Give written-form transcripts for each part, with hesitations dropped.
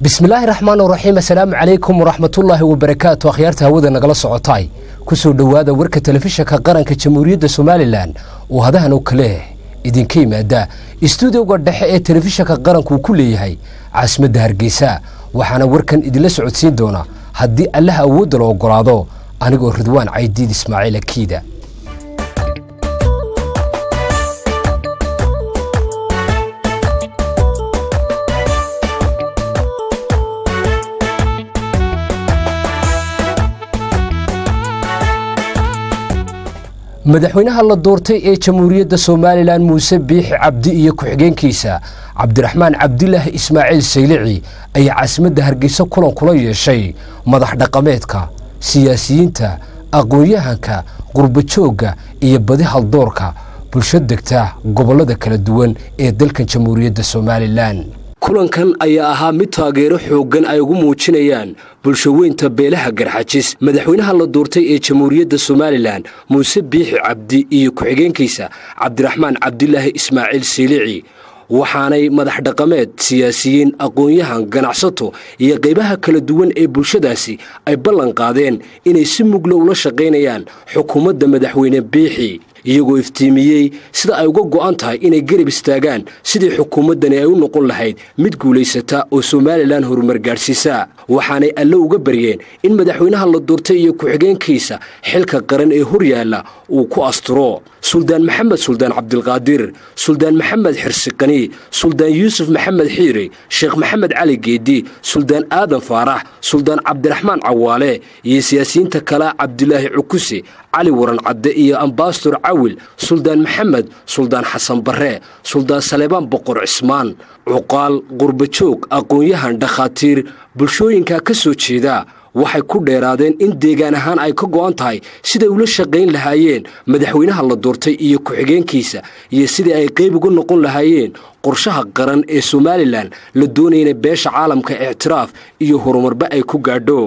بسم الله الرحمن الرحيم. السلام عليكم ورحمة الله وبركاته. أخيارتها هودا نقل الصعوتاي كسو دوادا وركة تلفيشك قرنك جمهورية سوماليلاند وهذا هنوكله إذن كيما دا استوديو قد حقيقة تلفيشك قرنك وكله هاي عاصمة هرقيسا وحانا وركن إذن لسعود سين دونا هدي الله أود لو قرادو أنا قول رضوان عيديد إسماعيل كيدا. madaxweynaha la doortay ee jamhuuriyadda Soomaaliland Muuse Biixi Cabdi iyo ku-xigeenkiisa Cabdiraxmaan Cabdilaahi Ismaaciil Saylici ayaa caasimadda Hargeysa kulan kula yeeshay madax dhaqameedka siyaasiyiinta aqoon-yahanka qurbajooga iyo badi haldoorka bulshada degta gobolada kala duwan ee dalkan jamhuuriyadda Soomaaliland. kulankan ayaa ahaa mid taageero xooggan ay ugu muujinayaan bulshaweynta beelaha garxajis madaxweynaha la doortay ee jamhuuriyadda Soomaaliland Muuse Biixi Cabdi iyo ku-xigeenkiisa Cabdiraxmaan Cabdilaahi Ismaaciil Saylici waxaanay madax dhaqameed siyaasiyiin aqoon-yahan ganacsato iyo qaybaha kala duwan ee bulshadaasi ay ballan qaadeen inay si mugla ula shaqeynayaan xukuumadda madaxweyne Biixi iyagoo iftiimiyay sida ay uga go'an tahay inay garab istaagaan sidii xukuumaddan ay u noqon lahayd mid guuleysata oo Soomaaliland horumar gaarsiisa waxaanay alle uga baryeen in madaxweynaha la doortay iyo ku-xigeenkiisa xilka qaran ee horyaala uu ku asturo Suldaan Maxamed Suldaan Cabdilqaadir Suldaan Maxamed Xirsiqani Suldaan Yuusuf Maxamed Xiiri Sheekh Maxamed Cali Geedi Suldaan Aadan Faarax Suldaan Cabdiraxmaan Cawaale iyo siyaasiyiinta kala Cabdilaahi Cukusi علي ورن عدة إيه أمباستور عويل سلطان محمد سلطان حسن بري سلطان سليمان بقر عثمان عقال قربتشوك أقوياهان دخاتير بلشوين كاكسو تشيدا waxay ku dheeraadeen in deegaan ahaan ay ka go'an tahay sida ula shaqeyn lahaayeen madaxweynaha la doortay iyo ku-xigeenkiisa iyo sida ay qayb uga noqon lahaayeen qorshaha qaran ee Soomaaliland la doonayay beesha caalamka ictiraaf iyo horumarba ay ku gaadho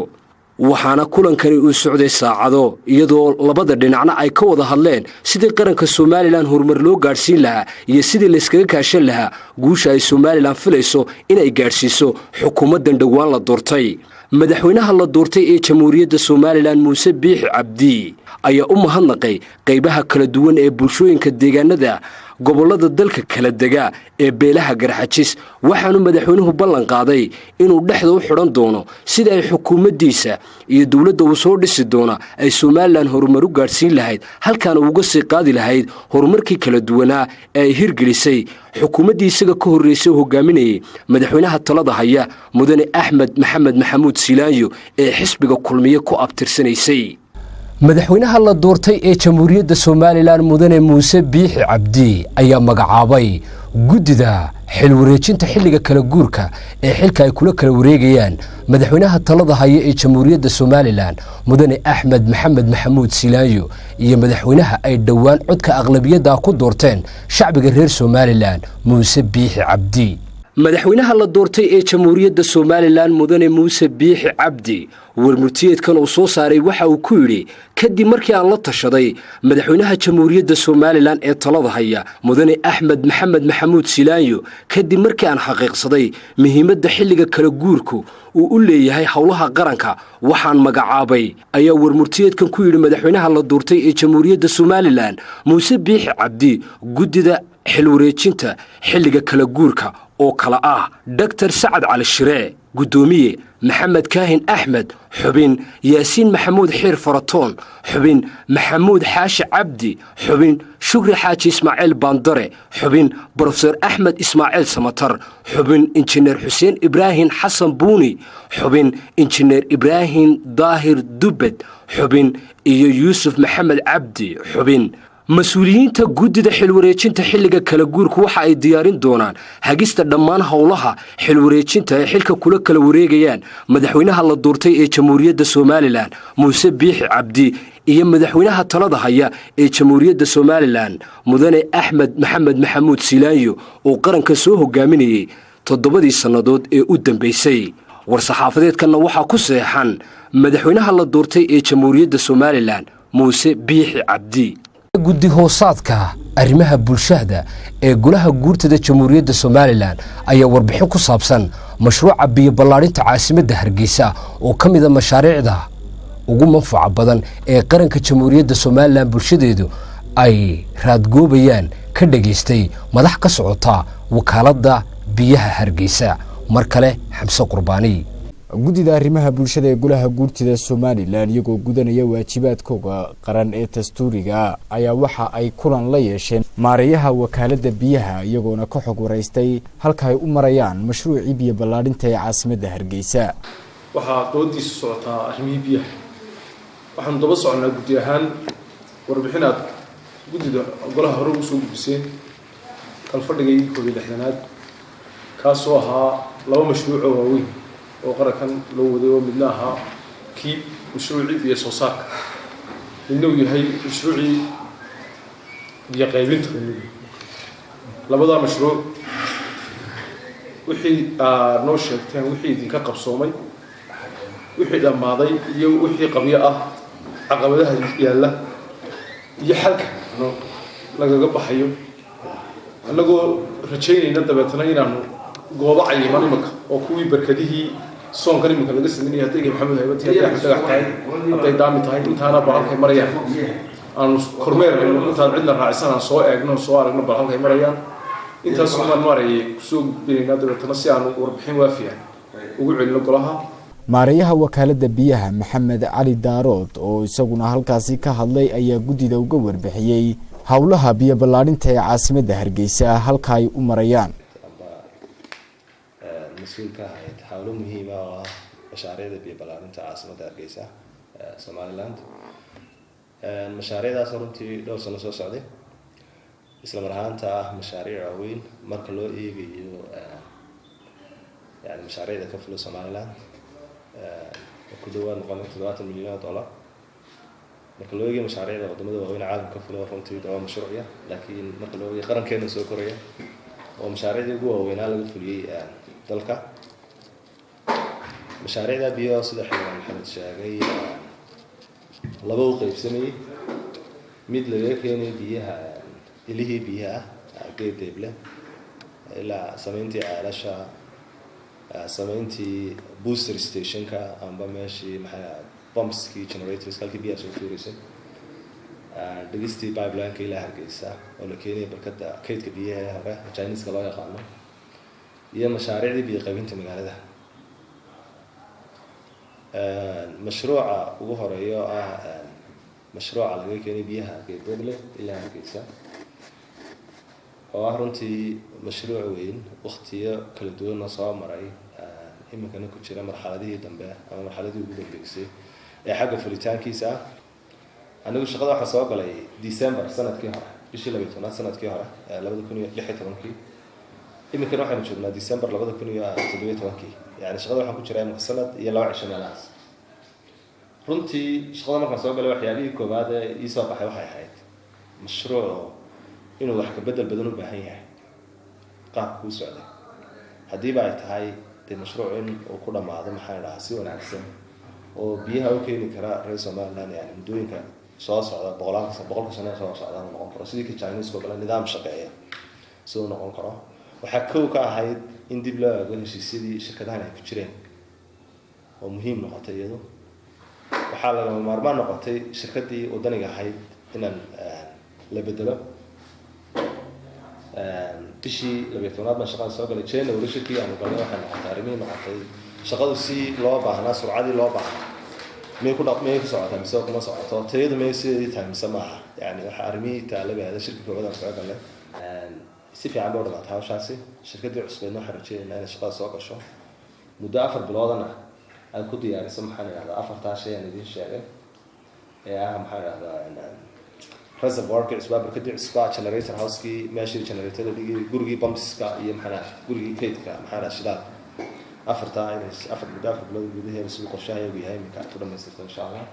waxaana kulankani uu socday saacado iyadoo labada dhinacna ay ka wada hadleen sidii qaranka Soomaaliland horumar loo gaarsiin lahaa iyo sidii la iskaga kaashan lahaa guusha ay Soomaaliland filayso inay gaarsiiso xukuumaddan dhawaan la doortay madaxweynaha la doortay ee jamhuuriyadda Soomaaliland Muuse Biixi Cabdi ayaa u mahadnaqay qaybaha kala duwan ee bulshooyinka deegaanada gobolada dalka kala dega ee beelaha garxajis waxaanu madaxweynuhu ballan qaaday inuu dhexda u xiran doono sida ay xukuumaddiisa iyo dawladda uu soo dhisi doona ay Soomaaliland horumar u gaarsiin lahayd halkaan uga sii qaadi lahayd horumarkii kala duwanaa ee ay hirgelisay xukuumaddiisa ka horreysay hogaaminayay madaxweynaha talada haya mudane Axmed Maxamed Maxamuud Silaanyo ee xisbiga kulmiye ku abtirsanaysay madaxweynaha la doortay ee jamhuuriyadda Soomaaliland mudane Muuse Biixi Cabdi ayaa magacaabay guddida xil wareejinta xilliga kala guurka ee xilka ay kula kala wareegayaan madaxweynaha talada haya ee jamhuuriyadda Soomaaliland mudane Axmed Maxamed Maxamuud Silaanyo iyo madaxweynaha ay dhawaan codka aqlabiyadda ku doorteen shacbiga reer Soomaaliland Muuse Biixi Cabdi madaxweynaha la doortay ee jamhuuriyadda Soomaaliland mudane Muuse Biixi Cabdi warmurtiyeedkan uu soo saaray waxa uu ku yiri kadib markii aan la tashaday madaxweynaha jamhuuriyadda Soomaaliland ee talada haya mudane Axmed Maxamed Maxamuud Silaanyo kadib markii aan xaqiiqsaday muhiimadda xilliga kala guurku uu u leeyahay hawlaha qaranka waxaan magacaabay ayaa warmurtiyeedkan ku yiri madaxweynaha la doortay ee jamhuuriyadda Soomaaliland Muuse Biixi Cabdi guddida xil wareejinta xilliga kala guurka oo kala ah Dr. Sacad Cali Shire gudoomiye محمد كاهن أحمد حبين ياسين محمود حير فرطون حبين محمود حاش عبدي حبين شكري حاج إسماعيل باندري حبين بروفيسور أحمد إسماعيل سمطر حبين إنجنير حسين إبراهيم حسن بوني حبين إنجنير إبراهيم ظاهر دبد حبين يوسف محمد عبدي حبين مسؤولينta guddida xil wareejinta xilliga kala guurku waxa ay diyaarin doonaan hagista dhammaan hawlaha xil wareejinta ee xilka kula kala wareegayaan madaxweynaha la doortay ee jamhuuriyadda Soomaaliland Muuse Biixi Cabdi iyo madaxweynaha talada haya ee jamhuuriyadda Soomaaliland mudane Axmed Maxamed Maxamuud Silaanyo oo qaranka soo hogaaminayay 7 sanadood ee u dambeysay war-saxaafadeedkana waxa ku seexan madaxweynaha la doortay ee jamhuuriyadda Soomaaliland Muuse Biixi Cabdi guddi hoosaadka arrimaha bulshada ee golaha guurtada jamhuuriyadda Soomaaliland ayaa warbixin ku saabsan mashruuca biyo ballaarinta caasimadda Hargeysa oo ka mid ah mashaariicda ugu manfaca badan ee qaranka Jamhuuriyadda Soomaaliland bulshadeedu ay raadgoobayaan ka dhageystay madax ka socota wakaaladda biyaha Hargeysa mar kale Xamse Qurbaani gudida arrimaha bulshada ee golaha guurtida Soomaaliland iyagoo gudanaya waajibaadkooda qaran ee dastuuriga ayaa waxa ay kulan la yeesheen maareeyaha wakaaladda biyaha iyagoona ka xog wareystay halka ay u marayaan mashruuci biyo ballaarinta ee caasimadda Hargeysa waxa doodiisa socotaa arrimihii biyaha waxaan daba soconaa gudi ahaan warbixinaad gudida golaha hore u soo gudbiseen kalfadhigay koobay lixdanaad kaasoo ahaa laba mashruuc oo waaweyn oo qarankan loo waday oo midna ahaa kii mashruucii biyo soo saarka midna uu yahay mashruucii biyo qaybinta labada mashruuc wixii noo sheegteen wixii idinka qabsoomay wixii dhamaaday iyo wixii qabyo ah caqabadaha yaalla iyo xalka lagaga baxayo annagoo rajaynayna dabeetana inaanu goobo cayiman imanka oo kuwii barkadihii soonkan imanka laga sameynaya hadday maxamed haybati hadday axmed dhagax tahay hadday daami tahay intaana bal halkay marayaan aanu kormeerayno intaan cidna raacisan aan soo eegno soo aragno bal halkay marayaan intaas umaan marayay kusoo gudbinaynaa dabeetana si aanu warbixin waafiya ugu celino golaha maareeyaha wakaaladda biyaha Maxamed Cali Daarood oo isaguna halkaasi ka hadlay ayaa gudida uga warbixiyay hawlaha biyo ballaarinta ee caasimadda Hargeysa halka ay u marayaan مسؤولك حاولوا مهمة مشاريع بيا بلارنت عاصمة Hargeysa Somaliland المشاريع ده صارت دول سنة سعودي إسلام رهانتا مشاريع عوين مركلو يجي يعني مشاريع ده كفلو Somaliland وكدوان مقامة $3 مليون مركلو يجي مشاريع ده قدموا عوين عالم كفلو رهانتي ده مشروعية لكن مركلو يجي قرن كأنه سوق كوريا ومشاريع دي جوا وين على الفلي dalka mashaariicda biyo sida xilwan Maxamed sheegay laba u qaybsamay mid laga keenay biyaha ilaahi biyaha geedeble ila sameyntii caalasha sameyntii booster station ka amba meeshi maxaa pumps ki generators kalki biyaha soo tuurisay dhigisti pipeline ka ila Hargeysa oo la keenay barkada kaydka biyaha hore Chinese ka loo yaqaano iyo mashaariicdii biyo qaybinta magaalada mashruuca ugu horeeyo mashruuca laga keenay biyaha geedeble ilaa Hargeysa oo runtii mashruuc weyn waqtiyo kala duwan soo maray imikana ku jira marxaladii dambe ama marxaladii ugu dambeysay ee xagga fulitaankiisa anigu shaqada waxa soo galay December sanadkii hore bishii 12 sanadkii hore 2016 إمكن واحد نشوفنا ديسمبر لبعض كانوا يا توكي يعني شغله واحد كل شيء سنة يلا 20 ناس رنتي شغله ما كان سوى قالوا حيالي كوباد يسوى بحي حياة مشروع إنه ضحك بدل بحية قاب وسعودي هدي بعد هاي المشروع إن وكل ما هذا محل راسي ونعكسه وبيها أوكي نكرا رئيس مالنا يعني مدوين كان صاص على بقولك سنة صاص على نقطة رصيدك التشاينيز قبل النظام شقية سو نقطة waxaa kow ka ahayd in dib loo eego heshiisyadii shirkadahan ay ku jireen oo muhiim noqotay iyadu waxaa laga maarmaan noqotay shirkadii wadaniga ahayd inaan la bedelo bishii 12 baan shaqada soo galay China wali shirkii aan galay waxaan noqotay arrimihi noqotay shaqadu si loo baahnaa surcadii loo baahnaa meel ku dhaqmay ku socota mise kuma socoto tayadu ma sidii tahay mise maaha yani waxa arrimihi taalabe hada shirkii koobaad soo galay si fiican buu dhamaa hawshaasi shirkadii cusbeen waxa rajeynaa in shaqada soo gasho muddo 4 biloodna ay ku diyaariso maxaa la yiraahdaa 4 shay aan idin sheegay ee maxaa la yiraahdaa reservoir ka isbaa barkadii isbaa generator house ki meeshii generator gurigii pumpska iyo maxaa gurigii kaydka maxaa la shidaal 4 bilood gudaheeda si qorshaha ay yahay marka ku dhameystirto insha Allah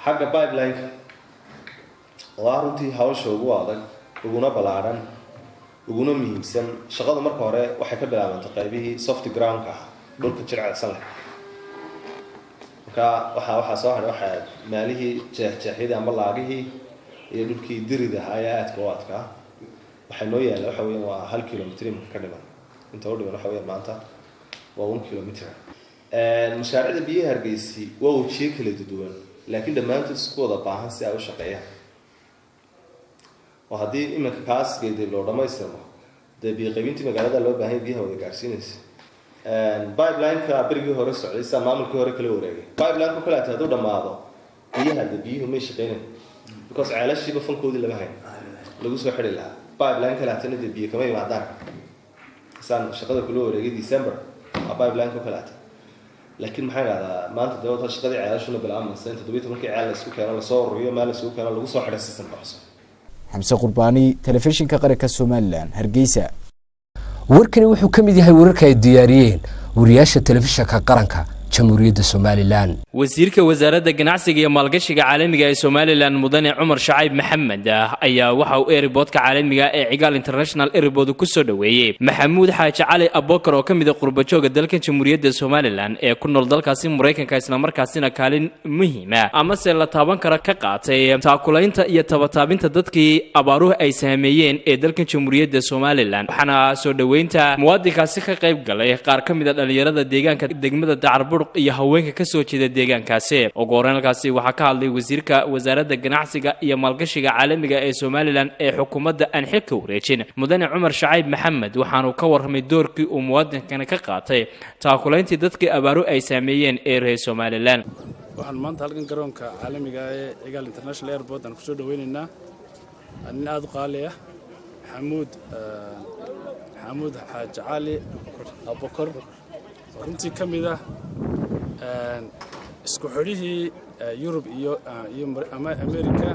xagga pipeline oo runtii hawsha ugu adag uguna balaaran uguna muhiimsan shaqada marka hore waxay ka bilaabantay qaybihii soft ground ka dhulka jircaysan leh waxa soo haray waxa maalihii jeexjeexida ama laagihii iyo dhulkii dirida aadka oo adka waxay noo yaala waxa weeyaan waa 1 kilomitir ka dhiman inta u dhiman waxa weeyaan maanta waa 1 kilometer mashaariicda biyaha Hargeysa waa wajiye kala duwan laakiin dhamaantood isku wada baahan si ay u shaqeeyaan oo haddii iminka kaaskeedii loo dhamaystiro dee biyo qaybintii magaalada loo baahan yahay biyaha wada gaarsiinaysa pipeline-ka berigii hore socday sa maamulkii hore kala wareegay pipeline-ku kala hadduu dhamaado biyaha biyuhu ma shaqeynayaan because ceelashiiba fankoodii laga hayn lagu soo xidhi lahaa pipeline kala haddana dee biyo kama yimaadaan san shaqada kula wareegay December pipeline-ku kala haddana laakiin maxay raacdaa maanta dawladda shaqadii ceelashuna bilaamaysa inta 12 markii ceel la isku keeno la soo ururiyo meel la isku keeno lagu soo xidhay system baxsan xamse qurbaani telefishinka qaranka Soomaaliland Hargeysa warkani wuxuu ka mid yahay wararka ay diyaariyeen wariyaasha telefishinka qaranka jamhuuriyadda Soomaaliland wasiirka wasaaradda ganacsiga iyo maalgashiga caalamiga ee Soomaaliland mudane Cumar Shacayb Maxamed ayaa waxa uu airportka caalamiga ee Cigaal International Airport ku soo dhaweeyay Maxamuud Xaaji Cali Abokar oo kamid ah qurbajooga dalka jamhuuriyadda Soomaaliland ee ku nool dalkaasi Mareykanka isla markaasina kaalin muhiim ah ama se la taaban kara ka qaatay taakulaynta iyo tabataabinta dadkii abaaruhu ay saameeyeen ee dalka jamhuuriyadda Soomaaliland waxana soo dhaweynta muwaadinkaasi ka qayb galay qaar kamid ah dhalinyarada deegaanka degmada Dacarbuur iyo haweenka ka soo jeeda deegaankaasi oo goornalkaasi waxa ka hadlay wasiirka wasaaradda ganacsiga iyo maalgashiga caalamiga ee Soomaaliland ee xukuumadda aan xilka wareejin mudane Cumar Shacayb Maxamed waxaanu ka warramay doorkii uu muwaadinkan ka qaatay taakulayntii dadkii abaaru ay saameeyeen ee reer Soomaaliland waxaan maanta halkan garoonka caalamiga ee Cigaal International Airport aan ku soo dhaweynaynaa nin aad u qaali ah Maxamuud Xaaji Cali Abokar runtii kamid ah isku xidhihii Europe iyo America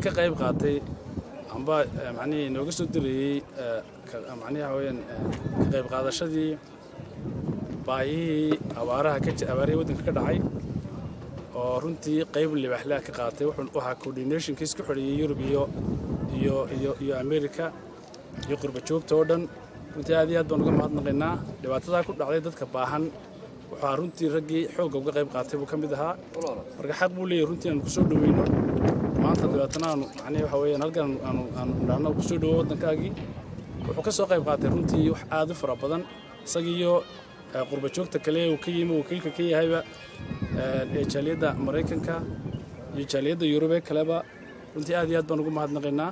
ka qayb qaatay amba macnaheedu nooga soo dirayay macnaheedu haween ka qayb qaadashadii baahihii abaaraha waddanka ka dhacay oo runtii qayb libaxlaa ka qaatay waxa coordination-ka isku xidhiyay Europe iyo America iyo qurbajoogta oo dhan runtii aad iyo aad baan uga mahadnaqaynaa dhibaatada ku dhacday dadka baahan waxaa runtii raggii xoog uga qayb qaatay buu ka mid ahaa marka xaq buu leeyahay runtii aan ku soo dhaweyno maanta dhibaatana macnaheedu waxa weeyaan halkan aan dhacno ku soo dhawo waddankaagii wuxuu ka soo qayb qaatay runtii wax aad u fara badan isagiyo qurbajoogta kale uu ka yimi wakiilka ka yahayba ee jaaliyadda Mareykanka iyo jaaliyadda Yurub kaleba runtii aad iyo aad baan uga mahadnaqaynaa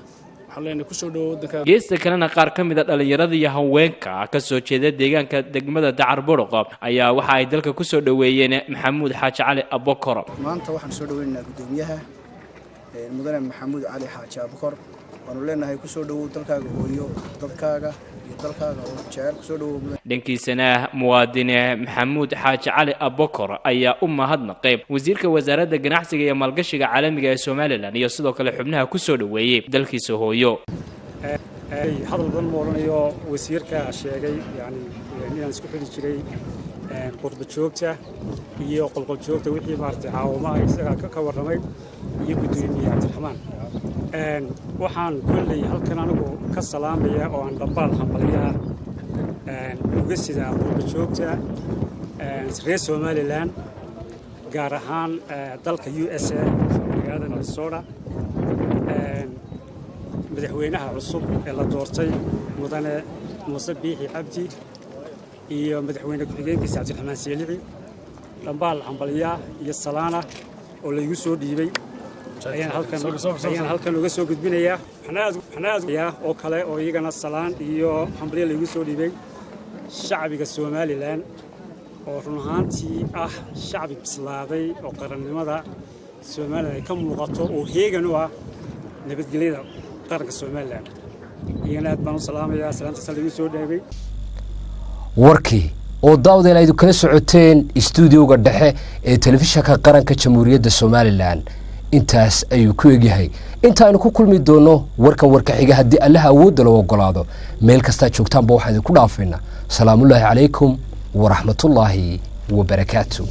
geesta kalena qaar ka mid ah dhalinyarada iyo haweenka ka soo jeeda deegaanka degmada Dacarbuur ayaa waxa ay dalka ku soo dhaweeyeen Maxamuud Xaaji Cali Abokar maanta waxaan soo dhaweynaynaa gudoomiyaha mudane Maxamuud Cali Xaaji Abokar waanu leenahay ku soo dhawow dalkaaga hooyo dadkaaga iyo dalkaaga oo jecel ku soo dhawow dhankiisana muwaadin Maxamuud Xaaji Cali Abokar ayaa u mahadnaqay wasiirka wasaaradda ganacsiga iyo maalgashiga caalamiga ee Soomaaliland iyo sidoo kale xubnaha ku soo dhaweeyay dalkiisa hooyo hadalban moolanayo wasiirka sheegay yani inaan isku xidhi jiray qurbajoogta iyo qolqoljoogta wixii maartay caawimo isaga ka warramay iyo gudoomiyaha Cabdiraxmaan waxaan kullay halkan anigu ka salaamaya oo aan dhambaal hambalyaa uga sidaa qurbajoogta reer Soomaaliland gaar ahaan dalka USA magaalada Minnesota madaxweynaha cusub ee la doortay mudane Muuse Biixi Cabdi iyo madaxweyne ku-xigeenkiisa Cabdiraxmaan Seelici dhambaal hambalyaa iyo salaana oo la igu soo dhiibay ayaan halkan uga soo gudbinayaa xanaad oo kale oo iyagana salaan iyo hambalyo la igu soo dhiibay shacbiga Soomaaliland oo run ahaantii ah shacbi bislaaday oo qarannimada Soomaaliland ay ka muuqato oo heegan u ah nabadgelyada qaranka Soomaaliland iyana aad baan u salaamayaa salaanta lagu soo dhaabay warkii oo daawdeen ay kala socoteen studio-ga dhexe ee telefishinka qaranka jamhuuriyadda Soomaaliland intaas ayuu ku egyahay intaanu ku kulmi doono warka xiga haddii Allah awood loo ogolaado meel kasta joogtaan ba waxaan ku dhaafayna salaamu alaykum wa rahmatullahi wa barakaatuh